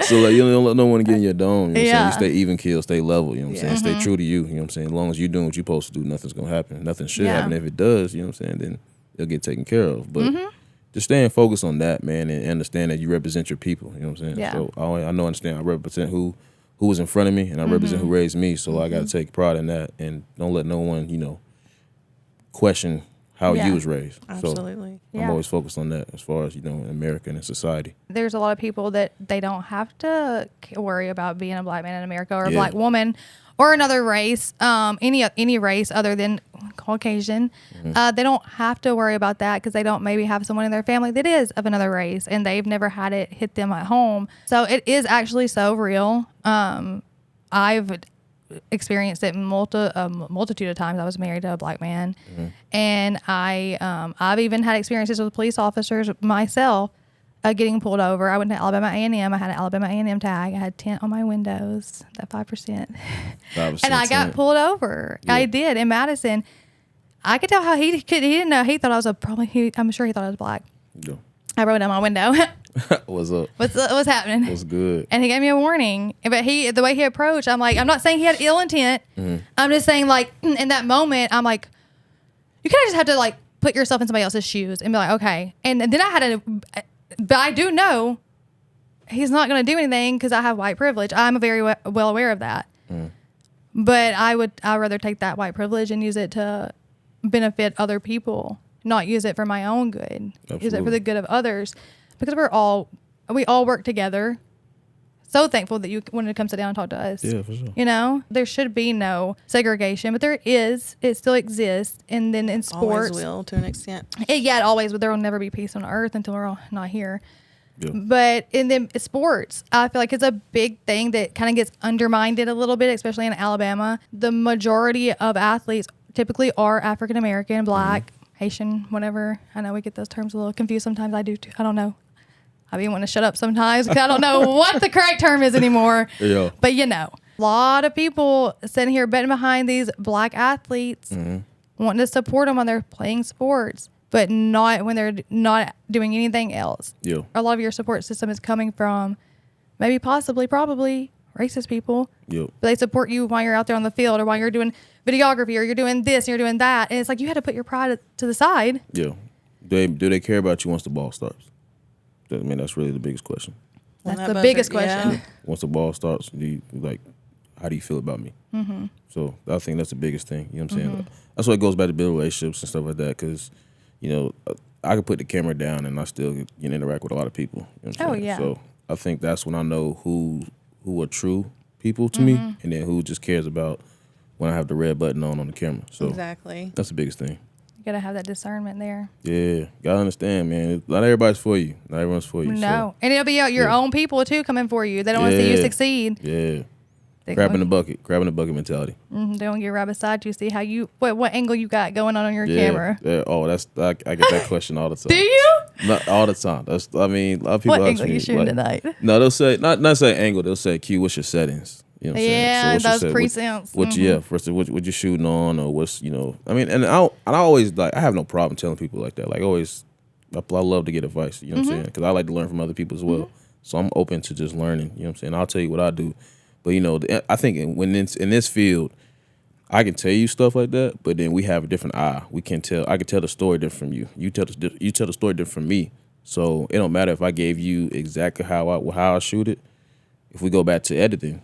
so like you don't let no one get in your dome. You know what I'm saying? Yeah. You stay even keel, stay level. You know what I'm Yeah. saying? Stay true to you. You know what I'm saying? As long as you're doing what you're supposed to do, nothing's gonna happen. Nothing should Yeah. happen. If it does, you know what I'm saying, then it'll get taken care of. But Mm-hmm. just staying focused on that, man, and understand that you represent your people. You know what I'm saying? Yeah. So understand I represent who was in front of me, and I represent who raised me. So I got to take pride in that, and don't let no one, question how Yeah. you was raised. Absolutely. So Yeah. I'm always focused on that as far as in America and in society. There's a lot of people that they don't have to worry about being a black man in America or a Yeah. black woman or another race, any race other than Caucasian. They don't have to worry about that because they don't maybe have someone in their family that is of another race and they've never had it hit them at home. So it is actually so real. I've experienced it multitude of times. I was married to a black man, and I've even had experiences with police officers myself. Getting pulled over. I went to Alabama A&M. I had an Alabama A&M tag. I had tint on my windows, that 5%. And I got pulled over. Yeah. I did in Madison. I could tell how he didn't know. He thought I was I'm sure he thought I was black. Yeah. I rolled down my window. What's up? What's happening? What's good? And he gave me a warning. But the way he approached, I'm like, I'm not saying he had ill intent. Mm-hmm. I'm just saying, like, in that moment, I'm like, you kind of just have to, like, put yourself in somebody else's shoes and be like, okay. And then but I do know he's not going to do anything because I have white privilege. I'm very well aware of that. But I'd rather take that white privilege and use it to benefit other people, not use it for my own good. Use it for Absolutely. the good of others, because we all work together. so thankful that you wanted to come sit down and talk to us. Yeah, for sure. You know, there should be no segregation, but there is. It still exists. And then in sports, Always will to an extent. it always, but there will never be peace on earth until we're all not here. Yeah. But in the sports, I feel like it's a big thing that kind of gets undermined a little bit, especially in Alabama. The majority of athletes typically are African American, Black, Haitian, whatever. I know we get those terms a little confused sometimes. I do too. I don't know. I even want to shut up sometimes because I don't know what the correct term is anymore. Yeah. But you know, a lot of people sitting here betting behind these Black athletes, wanting to support them when they're playing sports, but not when they're not doing anything else. Yeah. A lot of your support system is coming from maybe, possibly, probably racist people. Yeah. But they support you while you're out there on the field or while you're doing videography or you're doing this and you're doing that. And it's like you had to put your pride to the side. Yeah. Do they care about you once the ball starts? I mean, that's really the biggest question. When That's that the buzzer- biggest question. yeah. Once the ball starts, do you, like, how do you feel about me? Mm-hmm. So I think that's the biggest thing. You know what I'm saying? That's why it goes back to building relationships and stuff like that. Because, you know, I can put the camera down and I still interact with a lot of people. You know what I'm saying? yeah. So I think that's when I know who are true people to me, and then who just cares about when I have the red button on the camera. So Exactly. that's the biggest thing. You got to have that discernment there. Yeah, gotta understand, man. Not everybody's for you. Not everyone's for you. No. And it'll be your Yeah. own people, too, coming for you. They don't want to see you Yeah. succeed. So, yeah. They Grabbing the bucket mentality. They don't get right beside you, see how you, what angle you got going on your Yeah. camera. Yeah. Oh, I get that question all the time. Do you? Not all the time. A lot of people What ask angle me, you shooting like, tonight? No, they'll say not say angle. They'll say, "Q, what's your settings?" You know what I'm saying? Yeah, what's your those set- presets. What yeah, versus what you shooting on, or what's I mean, and I always like I have no problem telling people like that. Like always, I love to get advice. You know what I'm saying? Because I like to learn from other people as well. So I'm open to just learning. You know what I'm saying? I'll tell you what I do, but I think when in this field, I can tell you stuff like that, but then we have a different eye. I can tell the story different from you. You tell the story different from me. So it don't matter if I gave you exactly how I shoot it. If we go back to editing,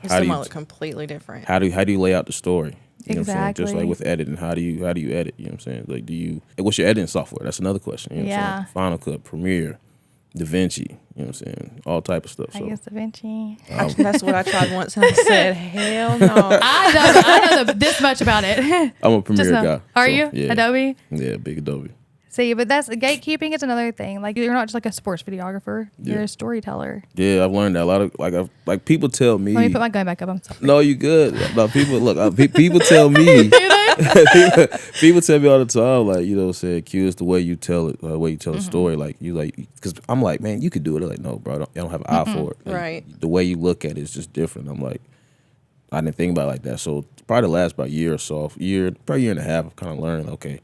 It's still look completely different. how do you lay out the story? You know what I'm saying? Exactly. Just like with editing, how do you edit? You know what I'm saying? Like what's your editing software? That's another question. You know what I'm Yeah. saying? Final Cut, Premiere, DaVinci, you know what I'm saying? All type of stuff. I So guess eventually. That's what I tried once, and I said, "Hell no." I know this much about it. I'm a Premiere guy. Are so, you? Yeah. Adobe? Yeah, big Adobe. See, but that's gatekeeping is another thing. Like you're not just like a sports videographer. You're Yeah. a storyteller. Yeah, I've learned that a lot of like people tell me. Let me put my gun back up. I'm sorry. No, you good. No, people tell me. People tell me all the time, like, you know what I'm saying, Q, is the way you tell it, the way you tell a story. Like, because I'm like, man, you could do it. They're like, no, bro, I don't have an eye for it. Like, Right. The way you look at it is just different. I'm like, I didn't think about it like that. So probably the last about a year or so, probably a year and a half, I've kind of learned, okay,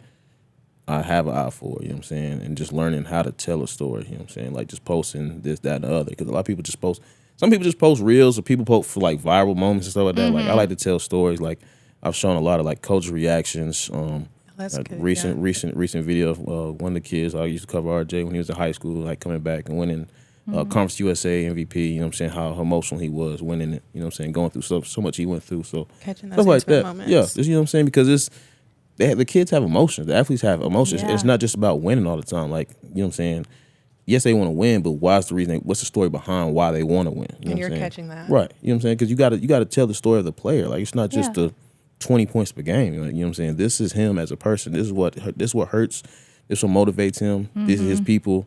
I have an eye for it, you know what I'm saying? And just learning how to tell a story, you know what I'm saying? Like just posting this, that, and the other. Because a lot of people just post, some people just post reels, or people post for like viral moments and stuff like that. Like I like to tell stories. Like I've shown a lot of like coach reactions. That's like good, recent video of one of the kids I used to cover RJ when he was in high school, like coming back and winning Conference USA MVP, you know what I'm saying? How emotional he was winning it, you know what I'm saying? Going through so much he went through. So Catching those stuff like intimate that. moments. Yeah, just, you know what I'm saying? Because the kids have emotions. The athletes have emotions. Yeah. It's not just about winning all the time. Like, you know what I'm saying? Yes, they want to win, but what's the story behind why they want to win? You know And what you're I'm saying? catching that. Right. You know what I'm saying? Because you got to tell the story of the player. Like, it's not just Yeah. the 20 points per game. Like, you know what I'm saying? This is him as a person. This is what hurts. This is what motivates him. This is his people.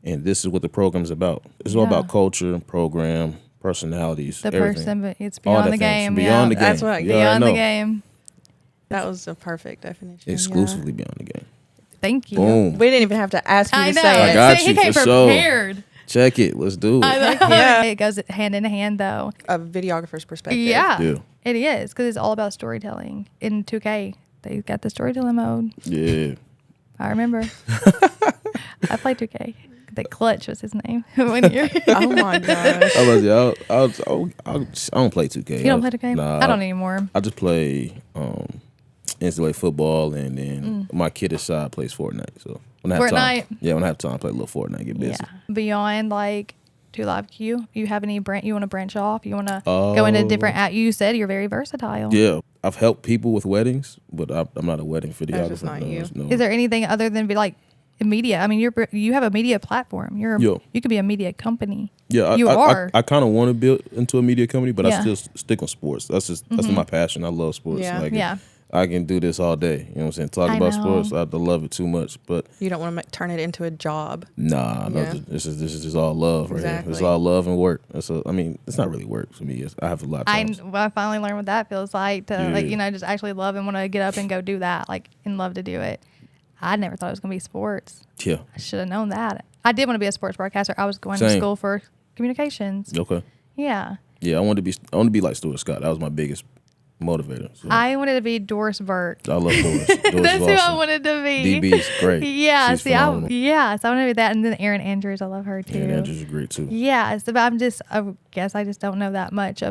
And this is what the program's about. It's all Yeah. about culture, program, personalities, The everything. person, but it's All beyond that the things. game. Beyond the game. That's what- You already Beyond the know. game. That was the perfect definition. yeah. Exclusively beyond the game. Thank you. Boom. We didn't even have to ask you I to know. say I it. got See, you, he came for sure. prepared. Check it. Let's do it. I know. Yeah. It goes hand in hand, though. A videographer's perspective. Yeah, Yeah. it is because it's all about storytelling. In 2K, they got the storytelling mode. Yeah. I remember. I played 2K. The Clutch was his name. One year. Oh my gosh. I don't play 2K. You don't play 2K? Nah, I don't anymore. I just play NCAA football, and then my kiddish side plays Fortnite. So when I have Fortnite? time, when I have time, I play a little Fortnite, get busy. Yeah. Beyond like 2 Live Q, you have any you want to branch off? You want to go into different? You said you're very versatile. Yeah, I've helped people with weddings, but I'm not a wedding videographer. just not you. No. Is there anything other than be like? media. I mean, you have a media platform. Yeah. You could be a media company. Yeah, You are. I kind of want to build into a media company, but I Yeah. still stick on sports. That's my passion. I love sports. Yeah. Like, Yeah. I can do this all day. You know what I'm saying? Talk I about know. sports. I love it too much. But You don't want to turn it into a job. nah, no, Yeah. this is just all love right here. It's Exactly. all love and work. I mean, it's not really work for me. I have a lot of times. I finally learned what that feels like to Yeah. like, just actually love and want to get up and go do that, like, and love to do it. I never thought it was going to be sports. Yeah. I should have known that. I did want to be a sports broadcaster. I was going to Same. school for communications. Okay. Yeah. Yeah, I want to be like Stuart Scott. That was my biggest motivator. So. I wanted to be Doris Burke. I love Doris. Doris That's who I Lawson. wanted to be. DB's great. Yeah. She's So I want to be that. And then Erin Andrews. I love her too. Yeah, Andrews is great too. Yeah. So I guess I just don't know that much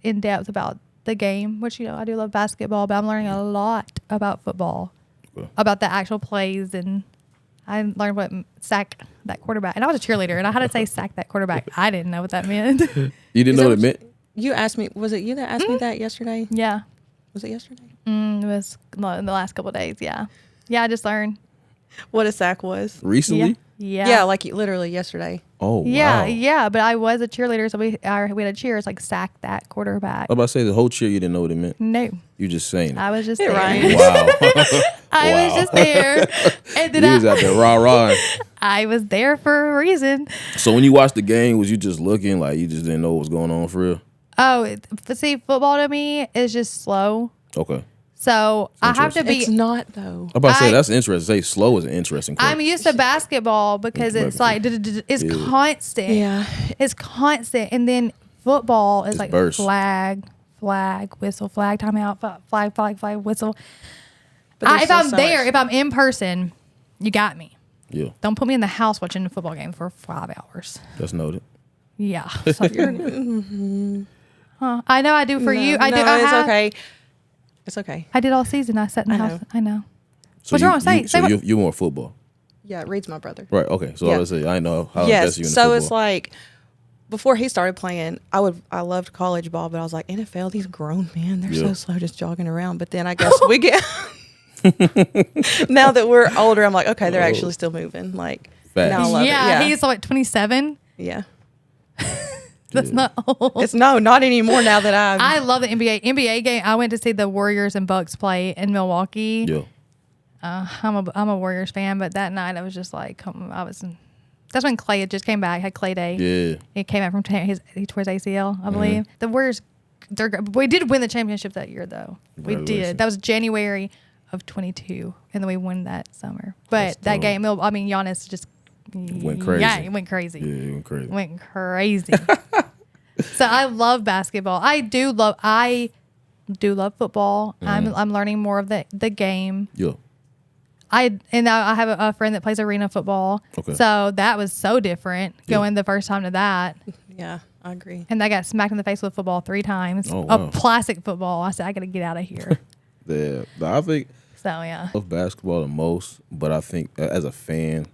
in depth about the game, which, I do love basketball, but I'm learning a lot about football, Okay. about the actual plays. And I learned what sack that quarterback. And I was a cheerleader and I had to say sack that quarterback. I didn't know what that meant. You didn't know what it meant? You asked me, was it you that asked me that yesterday? Yeah. Was it yesterday? It was in the last couple of days. Yeah. Yeah. I just learned. What a sack was. Recently? Yeah. Yeah, like literally yesterday. Oh, Yeah, wow. yeah, but I was a cheerleader, so we had a cheer. It's like sack that quarterback. I was about to say the whole cheer you didn't know what it meant. No, You just saying it. I was just It there. rhymes. Wow. I was just there, and You then was out there rah-rah. I was there for a reason. So when you watched the game, was you just looking like you just didn't know what was going on for real? Oh, see, football to me is just slow. Okay. So I have to be. It's not though. I'm about to say I- that's interesting. Say slow is an interesting quote. I'm used to basketball because it's like it's Yeah. constant. Yeah. It's constant, and then football is It's like burst. flag, whistle, flag, timeout, flag, whistle. But there's If still I'm so there, much- if I'm in person, you got me. Yeah, Don't put me in the house watching a football game for 5 hours. that's noted. Yeah. So I know I do for you. I no, do. I it's have. okay. It's okay. I did all season. I sat in the I house. know. I know. So What's wrong? Say so what- you more football, Yeah, Reed's my brother. right? Okay, so I Yeah. was say I know how Yes. invested you in So football. it's like before he started playing, I loved college ball, but I was like, NFL, these grown men, they're Yeah. so slow just jogging around. But then I guess we get now that we're older, I'm like, okay, they're actually still moving. Like Facts. now I love yeah, it. Yeah. he's like 27. Yeah. That's not old. It's not anymore now that I love the NBA game. I went to see the Warriors and Bucks play in Milwaukee. yeah, I'm a Warriors fan, but that night I was just like, that's when Clay had just came back, had Clay Day. yeah. He came out from he tore his ACL, I believe. The Warriors, we did win the championship that year, though. We Congratulations. did. That was January of 22, and then we won that summer. But That's that dope. game, I mean, Giannis just Went crazy. Yeah, he went crazy. Yeah, it went crazy. Went crazy. So I love basketball. I do love football. I'm learning more of the game. Yeah, I have a friend that plays arena football. Okay. So that was so different going the first time to that. Yeah, I agree. And I got smacked in the face with football 3 times. Oh, wow. A plastic football. I said, I got to get out of here. yeah. I think So, yeah. I love basketball the most, but I think as a fan,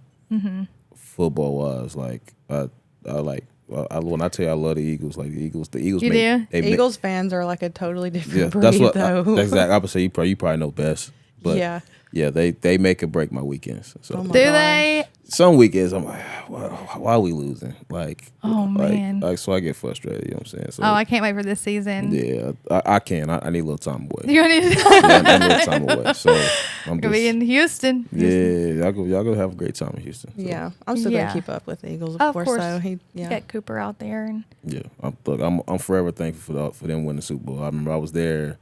football wise, like I like. When I tell you I love the Eagles, like the Eagles You make, do? they make- Eagles fans are like a totally different yeah, breed, that's what though. exactly. I would say you probably know best, but Yeah. yeah, they make or break my weekends. So Oh my Do gosh. they? some weekends I'm like, why are we losing? Like, Oh, man. like so I get frustrated. You know what I'm saying? So Oh, I can't wait for this season. yeah, I can. I need a little time away. You're going to Yeah, I need a little time away. So I'm be just, in Houston. yeah, y'all go have a great time in Houston. So, Yeah, I'm still Yeah. gonna keep up with the Eagles, Of of course. course. So You yeah, got Cooper out there. And yeah. I'm forever thankful for them winning the Super Bowl. I remember I was there.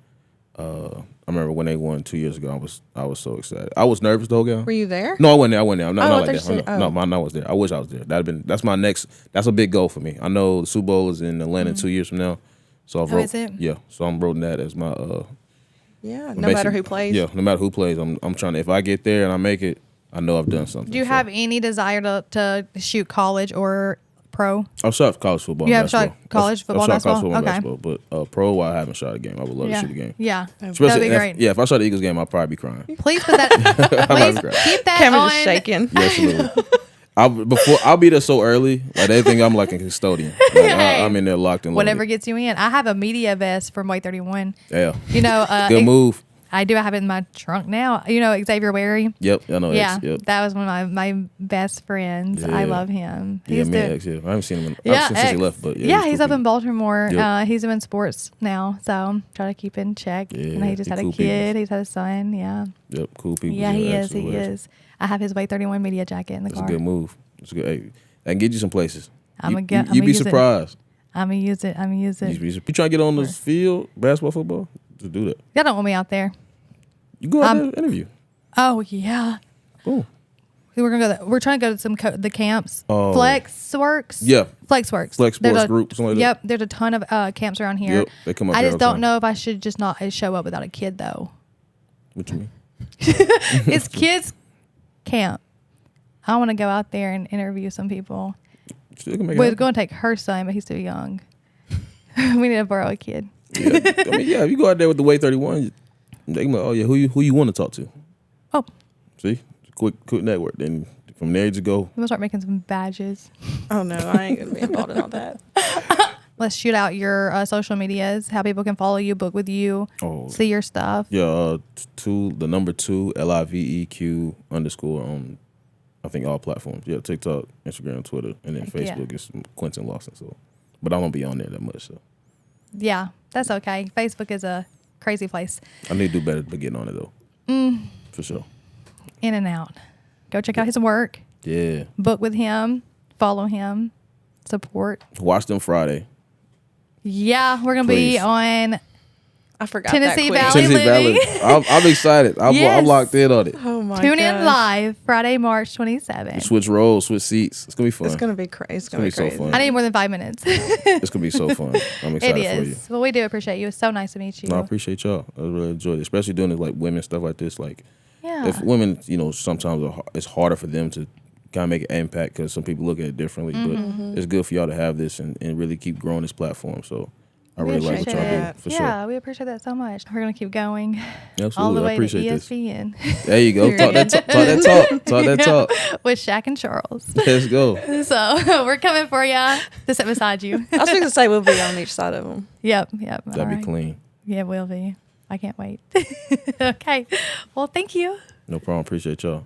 I remember when they won 2 years ago. I was so excited. I was nervous the whole game. were you there? No, I wasn't there. I'm not Oh, I like thought you that. said- No, oh. I was there. I wish I was there. That's my next. That's a big goal for me. I know the Super Bowl is in Atlanta 2 years from now, so I Oh, wrote. is it? Yeah, so I'm writing that as my. Yeah, no matter who plays. Yeah, no matter who plays, I'm trying to. If I get there and I make it, I know I've done something. do you So, have any desire to shoot college or pro? I've shot college football. You and have shot basketball. college football, I've shot college basketball? football, and Okay. basketball, but pro, I haven't shot a game. I would love to shoot a game. Yeah. Especially That'd be if, great. Yeah, if I shot the Eagles game, I'd probably be crying. Please put that. Please great. keep that Cameron's on. just shaking. Yeah, absolutely. I'll be there so early. Like they think I'm like a custodian. Like, I'm in there locked and loaded. Whatever gets you in. I have a media vest from White 31. Yeah. You know, Good move. I do have it in my trunk now. You know Xavier Wary? Yep, I know. Yeah, X, yep. that was one of my best friends. I Yeah. love him. Yeah, He's man, the- X, yeah. I haven't seen him Yeah, since he X. left, but yeah, he's he's cool up in people. Baltimore. Yep. He's doing sports now, so try to keep in check. Yeah, and he just he had a cool kid. people. He's had a son. Yeah, Yep, cool people. yeah, he X is. He is. I have his Way 31 media jacket in the That's car. a good move. It's a good. Hey, I can get you some places. I'ma You- get- you I'ma be use it. surprised. I'm gonna use it. I'm gonna use it. You trying to get on this field, basketball, football, just do that. Y'all don't want me out there. You go out there and interview. Oh yeah. Cool. We're gonna go. We're trying to go to some the camps. Oh. Flexworks. Yeah. Flexworks. Flex There's Sports a- Group, something like that. Yep. There's a ton of camps around here. Yep, they come up I here just all the don't time. know if I should just not show up without a kid though. What you mean? It's kids camp. I want to go out there and interview some people. Still can make it We're happen. going to take her son, but he's too young. We need to borrow a kid. Yeah, I mean, yeah. If you go out there with the Way 31, they can be like, oh yeah, who you want to talk to? Oh, See, quick network. Then from there you just go. I'm gonna start making some badges. Oh no, I ain't gonna be involved in all that. Let's shoot out your social medias, how people can follow you, book with you, Oh. see your stuff. Yeah, the number 2 LIVEQ _ on I think all platforms. Yeah, TikTok, Instagram, Twitter, and then Heck yeah. Facebook is Quenton Lawson. So, but I don't be on there that much. So Yeah, that's okay. Facebook is a crazy place. I need to do better at getting on it though. For sure. In and out. Go check out his work. Yeah. Book with him. Follow him. Support. Watch them Friday. Yeah, we're gonna Please. be on. I forgot Tennessee that Valley. quick. Living. I'm excited. I'm Yes. locked in on it. Oh my Tune in gosh. live Friday, March 27th. Switch roles, switch seats. It's gonna be fun. It's gonna be crazy. It's gonna gonna be be so crazy. fun. I need more than 5 minutes. It's gonna be so fun. I'm It excited for you. is. Well, we do appreciate you. It's so nice to meet you. No, I appreciate y'all. I really enjoyed it, especially doing it like women stuff like this. Like, Yeah. if women, sometimes it's harder for them to kind of make an impact because some people look at it differently. But it's good for y'all to have this and really keep growing this platform. So I We really like what appreciate y'all do it. for Yeah, we appreciate that so much. We're gonna keep going sure. Absolutely, all the I way to appreciate this. ESPN There you go. Talk that talk. Talk that talk. with Shaq and Charles. Let's go. So we're coming for you to sit beside you. I was going to say we'll be on each side of them. Yep. That'd All be right. clean. Yeah, it will be. I can't wait. Okay. Well, thank you. No problem. Appreciate y'all.